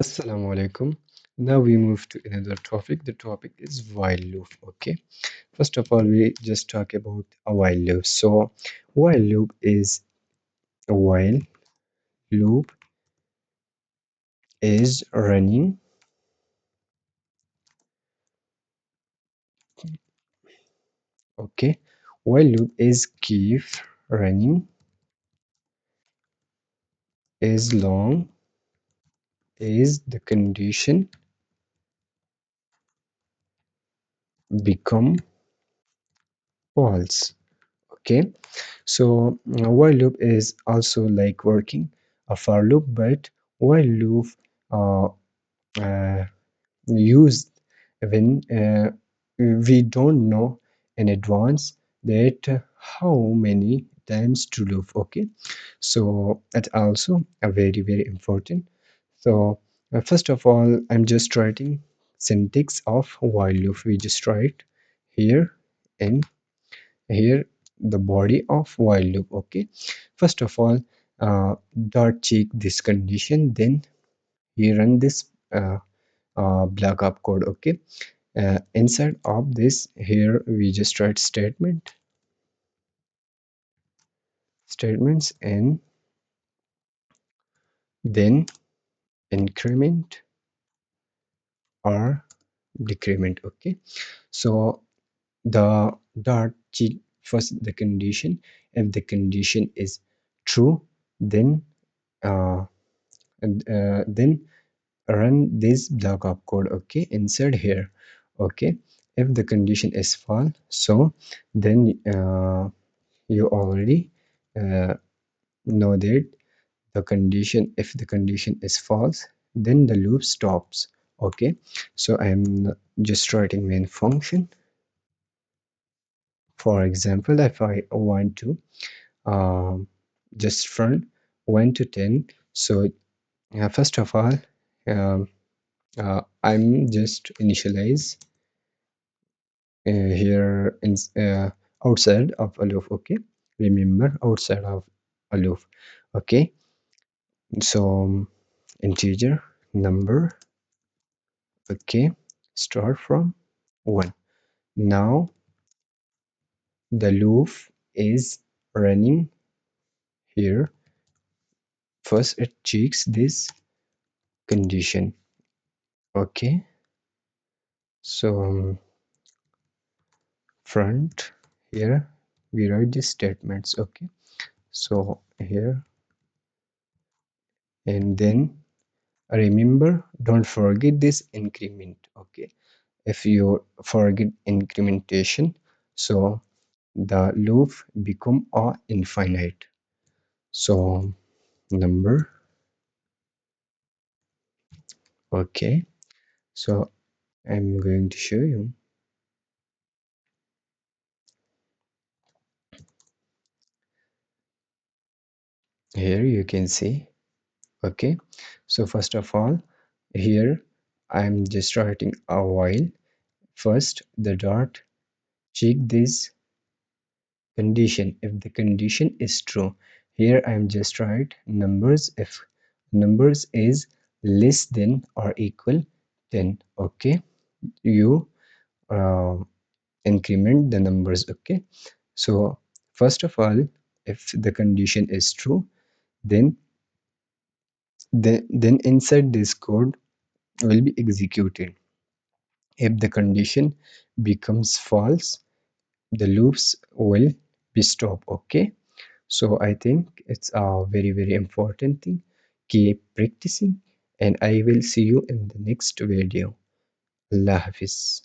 Assalamu alaikum. Now we move to another topic. The topic is while loop. Okay. First of all, we just talk about a while loop. So, while loop is a while loop is running. Okay. While loop is keep running as long as the condition become false. Okay. So, while loop is also like working a for loop, but while loop uh, uh, used when we don't know in advance that how many times to loop. Okay, so that's also a very important. So first of all, I'm just writing syntax of while loop. We just write here and here the body of while loop. Okay, first of all, dot check this condition, then we run this block of code. Okay, inside of this, here we just write statements, and then increment or decrement. Okay, so the dot check first the condition. If the condition is true, then uh, then run this block of code. Okay, inside here. Okay, if the condition is false, so then you already uh, know that the condition, if the condition is false, then the loop stops. Okay, so I'm just writing main function. For example, if I want to um, just from 1 to 10, so first of all, um, I'm just initialize here in outside of a loop. Okay, remember, outside of a loop. Okay, so integer number. Okay, start from 1. Now the loop is running here. First it checks this condition. Okay, so front here we write the statements. Okay, so here, and then remember, don't forget this increment. Okay, if you forget incrementation, so the loop become a infinite. So number. Okay, so I'm going to show you. Here you can see. Okay, so first of all, here I'm just writing a while. First the dot check this condition. If the condition is true, here I'm just write numbers. If numbers is less than or equal 10, okay, you uh, increment the numbers. Okay, so first of all, if the condition is true, then then inside this code will be executed. If the condition becomes false, the loops will be stopped. Okay, so I think it's a very important thing. Keep practicing, and I will see you in the next video. Allah Hafiz.